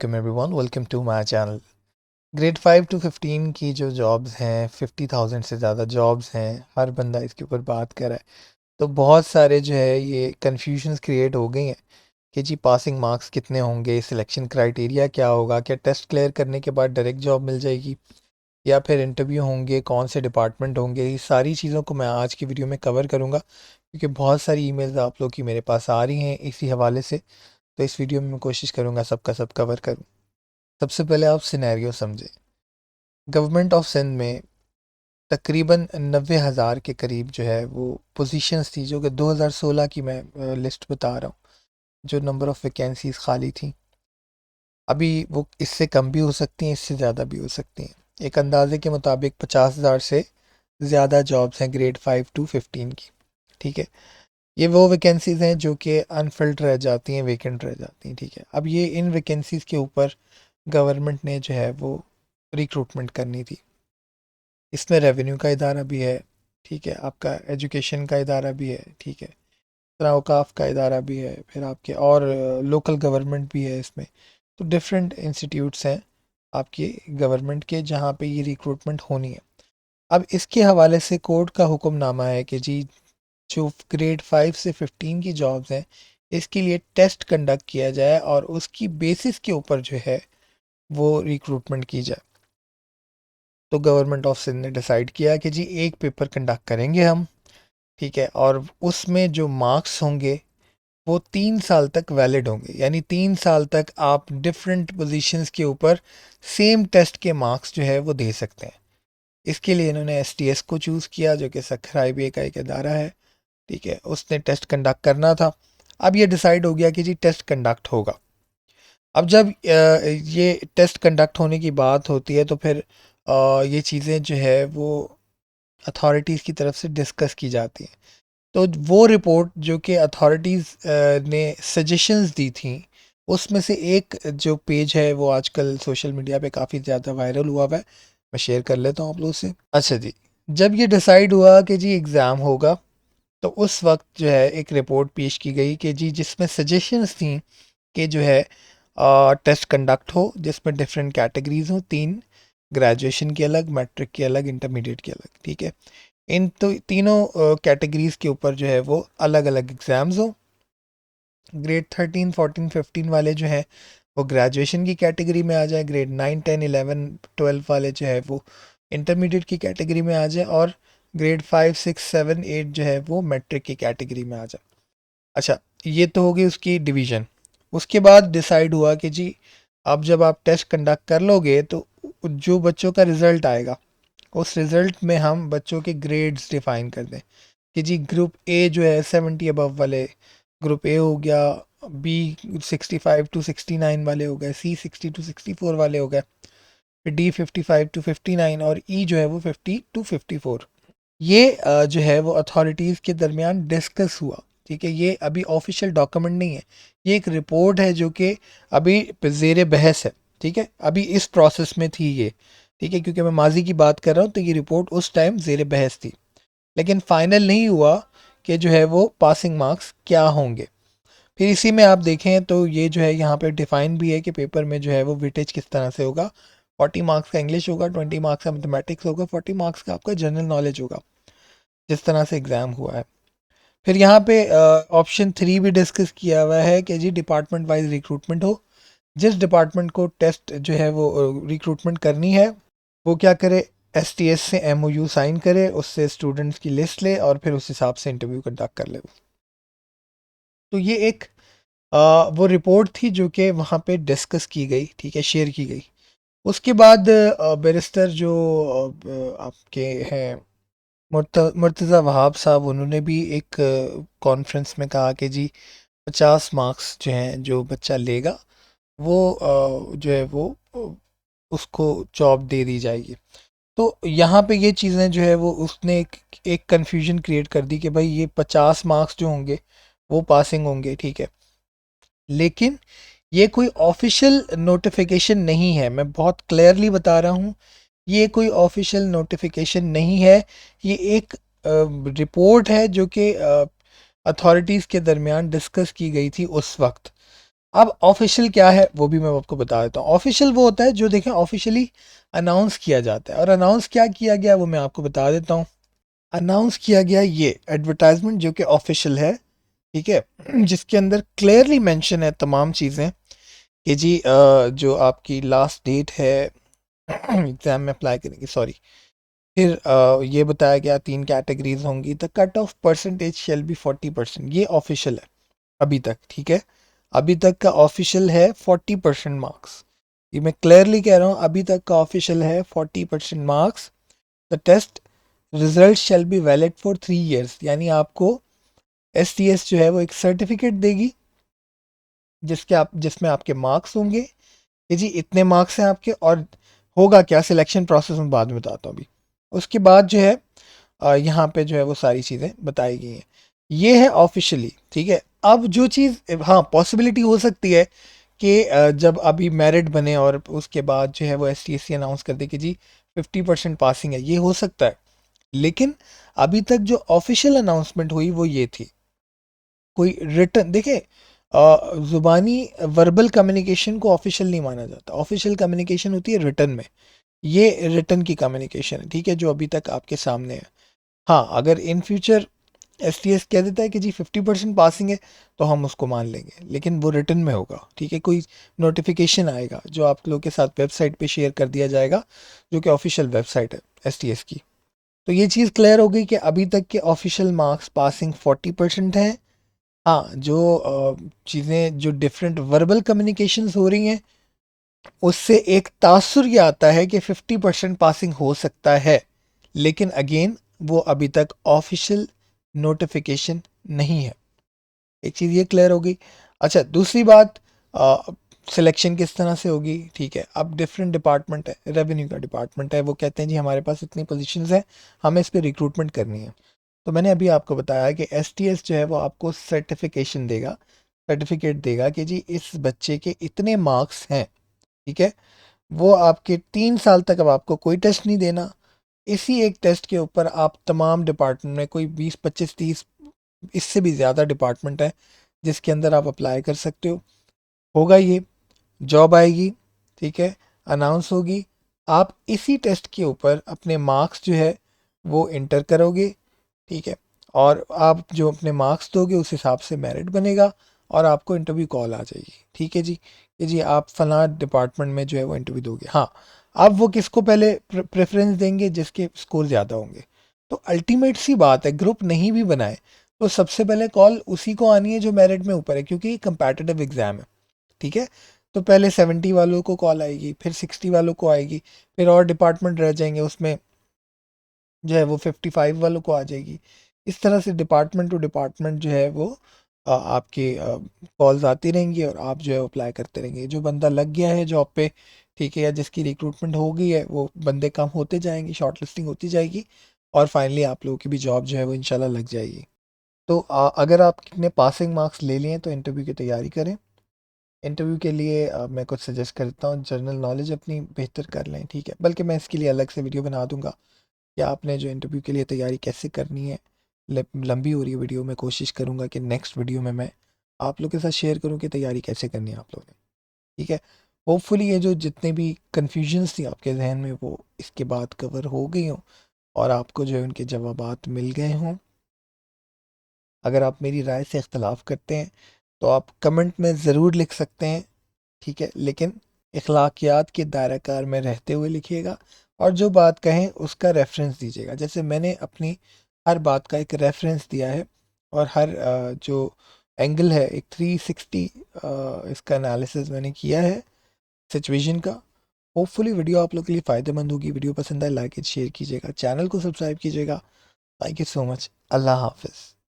Welcome everyone, welcome to my channel. Grade 5 to 15 की जो jobs हैं, 50,000 से ज़्यादा जॉब्स हैं। हर बंदा इसके ऊपर बात कर रहा है। तो बहुत सारे जो है ये कन्फ्यूजन्स क्रिएट हो गई हैं कि जी पासिंग मार्क्स कितने होंगे, सिलेक्शन क्राइटेरिया क्या होगा, क्या टेस्ट क्लियर करने के बाद डायरेक्ट जॉब मिल जाएगी या फिर इंटरव्यू होंगे, कौन से डिपार्टमेंट होंगे। ये सारी चीज़ों को मैं आज की वीडियो में कवर करूँगा क्योंकि बहुत सारी ईमेल्स आप लोग की मेरे पास आ रही हैं इसी हवाले से। तो इस वीडियो में मैं कोशिश करूँगा सबका सब कवर करूँ। सबसे पहले आप सिनेरियो समझें। गवर्नमेंट ऑफ सिंध में तकरीबन 90,000 के करीब जो है वो पोजीशंस थी, जो कि 2016 की मैं लिस्ट बता रहा हूँ, जो नंबर ऑफ़ वैकेंसीज खाली थी। अभी वो इससे कम भी हो सकती हैं, इससे ज़्यादा भी हो सकती हैं। एक अंदाजे के मुताबिक 50,000 से ज़्यादा जॉब्स हैं ग्रेड 5 to 15 की। ठीक है, ये वो वैकेंसीज़ हैं जो कि अनफिल्ड रह जाती हैं, वेकेंट रह जाती हैं। ठीक है, अब ये इन वैकेंसीज़ के ऊपर गवर्नमेंट ने जो है वो रिक्रूटमेंट करनी थी। इसमें रेवेन्यू का इदारा भी है, ठीक है, आपका एजुकेशन का इदारा भी है, ठीक है, औकाफ का इदारा भी है, फिर आपके और लोकल गवर्नमेंट भी है इसमें। तो डिफरेंट इंस्टीट्यूट्स हैं आपकी गवर्नमेंट के जहाँ पे ये रिक्रूटमेंट होनी है। अब इसके हवाले से कोर्ट का हुक्मनामा है कि जी जो ग्रेड 5 से 15 की जॉब्स हैं, इसके लिए टेस्ट कंडक्ट किया जाए और उसकी बेसिस के ऊपर जो है वो रिक्रूटमेंट की जाए। तो गवर्नमेंट ऑफ सिंध ने डिसाइड किया कि जी एक पेपर कंडक्ट करेंगे हम, ठीक है, और उसमें जो मार्क्स होंगे वो 3 साल तक वैलिड होंगे, यानी 3 साल तक आप डिफरेंट पोजीशंस के ऊपर सेम टेस्ट के मार्क्स जो है वो दे सकते हैं। इसके लिए इन्होंने एसटीएस को चूज़ किया, जो कि सखर आईबीए का एक इदारा है, ठीक है, उसने टेस्ट कंडक्ट करना था। अब ये डिसाइड हो गया कि जी टेस्ट कंडक्ट होगा। अब जब ये टेस्ट कंडक्ट होने की बात होती है तो फिर ये चीज़ें जो है वो अथॉरिटीज़ की तरफ से डिस्कस की जाती हैं। तो वो रिपोर्ट जो कि अथॉरिटीज़ ने सजेशंस दी थी, उसमें से एक जो पेज है वो आजकल सोशल मीडिया पे काफ़ी ज़्यादा वायरल हुआ है। मैं शेयर कर लेता हूँ आप लोगों से। अच्छा जी, जब ये डिसाइड हुआ कि जी एग्ज़ाम होगा, तो उस वक्त जो है एक रिपोर्ट पेश की गई कि जी जिसमें सजेशंस थी कि जो है टेस्ट कंडक्ट हो, जिसमें डिफरेंट कैटेगरीज हों, तीन, ग्रेजुएशन की अलग, मैट्रिक की अलग, इंटरमीडिएट की अलग। ठीक है, इन तो तीनों कैटेगरीज के ऊपर जो है वो अलग अलग एग्ज़ाम्स हो। ग्रेड 13 14 15 वाले जो हैं वो ग्रेजुएशन की कैटेगरी में आ जाए, ग्रेड 9 10 11 12 वाले जो है वो इंटरमीडिएट की कैटेगरी में आ जाए, और ग्रेड 5 6 7 8 जो है वो मैट्रिक की कैटेगरी में आ जाए। अच्छा, ये तो होगी उसकी डिवीज़न। उसके बाद डिसाइड हुआ कि जी अब जब आप टेस्ट कंडक्ट कर लोगे तो जो बच्चों का रिज़ल्ट आएगा, उस रिज़ल्ट में हम बच्चों के ग्रेड्स डिफ़ाइन कर दें कि जी ग्रुप ए जो है 70 अबव वाले ग्रुप ए हो गया, बी 65 to 69 वाले हो गए, सी 60 to 64 वाले हो गए, फिर डी 55 to 59 और ई जो है वो 50 to 54। ये जो है वो अथॉरिटीज़ के दरमियान डिस्कस हुआ। ठीक है, ये अभी ऑफिशियल डॉक्यूमेंट नहीं है, ये एक रिपोर्ट है जो कि अभी ज़ेर बहस है। ठीक है, अभी इस प्रोसेस में थी ये। ठीक है, क्योंकि मैं माजी की बात कर रहा हूँ तो ये रिपोर्ट उस टाइम ज़ेर बहस थी, लेकिन फाइनल नहीं हुआ कि जो है वो पासिंग मार्क्स क्या होंगे। फिर इसी में आप देखें तो ये जो है यहाँ पे डिफाइन भी है कि पेपर में जो है वो वेटेज किस तरह से होगा। 40 मार्क्स का इंग्लिश होगा, 20 मार्क्स का मैथमेटिक्स होगा, 40 मार्क्स का आपका जनरल नॉलेज होगा, जिस तरह से एग्ज़ाम हुआ है। फिर यहाँ पे ऑप्शन 3 भी डिस्कस किया हुआ है कि जी डिपार्टमेंट वाइज रिक्रूटमेंट हो। जिस डिपार्टमेंट को टेस्ट जो है वो रिक्रूटमेंट करनी है, वो क्या करे, एसटीएस से एमओयू साइन करे, उससे स्टूडेंट्स की लिस्ट ले और फिर उस हिसाब से इंटरव्यू कंडक्ट कर ले। तो ये एक वो रिपोर्ट थी जो कि वहाँ पे डिस्कस की गई, ठीक है, शेयर की गई। उसके बाद बैरिस्टर जो आपके हैं मुर्तज़ा वहाब साहब, उन्होंने भी एक कॉन्फ्रेंस में कहा कि जी 50 मार्क्स जो हैं जो बच्चा लेगा वो जो है वो उसको जॉब दे दी जाएगी। तो यहाँ पे ये चीज़ें जो है वो उसने एक कन्फ्यूजन क्रिएट कर दी कि भाई ये 50 मार्क्स जो होंगे वो पासिंग होंगे, ठीक है, लेकिन ये कोई ऑफिशियल नोटिफिकेशन नहीं है। मैं बहुत क्लियरली बता रहा हूँ, ये कोई ऑफिशियल नोटिफिकेशन नहीं है। ये एक रिपोर्ट है जो कि अथॉरिटीज़ के दरमियान डिस्कस की गई थी उस वक्त। अब ऑफिशियल क्या है वो भी मैं आपको बता देता हूँ। ऑफिशियल वो होता है जो देखें ऑफिशियली अनाउंस किया जाता है, और अनाउंस क्या किया गया वो मैं आपको बता देता हूँ। अनाउंस किया गया ये एडवर्टाइजमेंट जो कि ऑफिशियल है, ठीक है, जिसके अंदर क्लियरली मेंशन है तमाम चीज़ें कि जी जो आपकी लास्ट डेट है एग्ज़ाम में अप्लाई करने की, सॉरी, फिर ये बताया गया 3 कैटेगरीज होंगी। The cut off percentage shall be 40%, ये ऑफिशियल है अभी तक, ठीक है। अभी तक का ऑफिशियल है 40% मार्क्स, ये मैं क्लियरली कह रहा हूँ, अभी तक का ऑफिशियल है 40% marks. The test result shall be valid for 3 years, यानी आपको STS जो है वो एक सर्टिफिकेट देगी जिसमें आपके मार्क्स होंगे कि जी इतने मार्क्स हैं आपके। और होगा क्या, सिलेक्शन प्रोसेस में बाद में बताता हूँ अभी। उसके बाद जो है यहाँ पे जो है वो सारी चीज़ें बताई गई हैं। ये है ऑफिशियली, ठीक है। अब जो चीज़, हाँ, पॉसिबिलिटी हो सकती है कि जब अभी मेरिट बने और उसके बाद जो है वो STSC अनाउंस कर दे कि जी 50% पासिंग है, ये हो सकता है। लेकिन अभी तक जो ऑफिशियल अनाउंसमेंट हुई वो ये थी। कोई रिटर्न देखे, ज़ुबानी वर्बल कम्युनिकेशन को ऑफिशियल नहीं माना जाता। ऑफिशियल कम्युनिकेशन होती है रिटर्न में, ये रिटर्न की कम्युनिकेशन है, ठीक है, जो अभी तक आपके सामने है। हाँ, अगर इन फ्यूचर STS कह देता है कि जी 50% पासिंग है तो हम उसको मान लेंगे, लेकिन वो रिटर्न में होगा, ठीक है। कोई नोटिफिकेशन आएगा जो आप लोगों के साथ वेबसाइट पे शेयर कर दिया जाएगा, जो कि ऑफिशियल वेबसाइट है STS की। तो ये चीज़ क्लियर हो गई कि अभी तक के ऑफिशियल मार्क्स पासिंग 40% हैं। हाँ, जो चीज़ें जो डिफरेंट वर्बल कम्युनिकेशंस हो रही हैं उससे एक तासुर ये आता है कि 50% पासिंग हो सकता है, लेकिन अगेन वो अभी तक ऑफिशियल नोटिफिकेशन नहीं है। एक चीज़ ये क्लियर होगी। अच्छा, दूसरी बात, सिलेक्शन किस तरह से होगी, ठीक है। अब डिफरेंट डिपार्टमेंट है, रेवेन्यू का डिपार्टमेंट है, वो कहते हैं जी हमारे पास इतनी पोजीशंस हैं, हमें इस पर रिक्रूटमेंट करनी है। तो मैंने अभी आपको बताया कि STS जो है वो आपको सर्टिफिकेशन देगा, सर्टिफिकेट देगा कि जी इस बच्चे के इतने मार्क्स हैं, ठीक है। वो आपके 3 साल तक अब आपको कोई टेस्ट नहीं देना। इसी एक टेस्ट के ऊपर आप तमाम डिपार्टमेंट में कोई 20 25 30, इससे भी ज़्यादा डिपार्टमेंट है जिसके अंदर आप अप्लाई कर सकते हो। होगा ये, जॉब आएगी, ठीक है, अनाउंस होगी। आप इसी टेस्ट के ऊपर अपने मार्क्स जो है वो इंटर करोगे, ठीक है। और आप जो अपने मार्क्स दोगे उस हिसाब से मेरिट बनेगा और आपको इंटरव्यू कॉल आ जाएगी, ठीक है जी, कि जी आप फला डिपार्टमेंट में जो है वो इंटरव्यू दोगे। हाँ, अब वो किसको पहले प्रेफरेंस देंगे, जिसके स्कोर ज़्यादा होंगे। तो अल्टीमेट सी बात है, ग्रुप नहीं भी बनाए तो सबसे पहले कॉल उसी को आनी है जो मेरिट में ऊपर है, क्योंकि ये कंपैटिटिव एग्ज़ाम है, ठीक है। तो पहले 70 वालों को कॉल आएगी, फिर 60 वालों को आएगी, फिर और डिपार्टमेंट रह जाएंगे उसमें जो है वो 55 वालों को आ जाएगी। इस तरह से डिपार्टमेंट टू डिपार्टमेंट जो है वो आपके कॉल्स आती रहेंगी और आप जो है अप्लाई करते रहेंगे। जो बंदा लग गया है जॉब पे, ठीक है, या जिसकी रिक्रूटमेंट हो गई है, वो बंदे कम होते जाएंगे, शॉर्ट लिस्टिंग होती जाएगी और फाइनली आप लोगों की भी जॉब जो है वो इंशाल्लाह लग जाएगी। तो अगर आपने पासिंग मार्क्स ले लिए हैं तो इंटरव्यू की तैयारी करें। इंटरव्यू के लिए मैं कुछ सजेस्ट करता हूँ, जनरल नॉलेज अपनी बेहतर कर लें, ठीक है। बल्कि मैं इसके लिए अलग से वीडियो बना दूंगा कि आपने जो इंटरव्यू के लिए तैयारी कैसे करनी है। लंबी हो रही है वीडियो, मैं कोशिश करूँगा कि नेक्स्ट वीडियो में मैं आप लोग के साथ शेयर करूँ कि तैयारी कैसे करनी है आप लोगों ने, ठीक है। होपफुली ये जो जितने भी कन्फ्यूजन्स थी आपके जहन में वो इसके बाद कवर हो गई हों और आपको जो है उनके जवाबात मिल गए हों। अगर आप मेरी राय से इख्तलाफ करते हैं तो आप कमेंट में ज़रूर लिख सकते हैं, ठीक है, लेकिन अखलाकियात के दायरा कार में रहते हुए लिखिएगा और जो बात कहें उसका रेफरेंस दीजिएगा। जैसे मैंने अपनी हर बात का एक रेफरेंस दिया है और हर जो एंगल है एक 360 इसका एनालिसिस मैंने किया है सिचुएशन का। होपफुली वीडियो आप लोग के लिए फ़ायदेमंद होगी। वीडियो पसंद आए लाइक एंड शेयर कीजिएगा, चैनल को सब्सक्राइब कीजिएगा। Thank you so much. अल्लाह हाफिज़।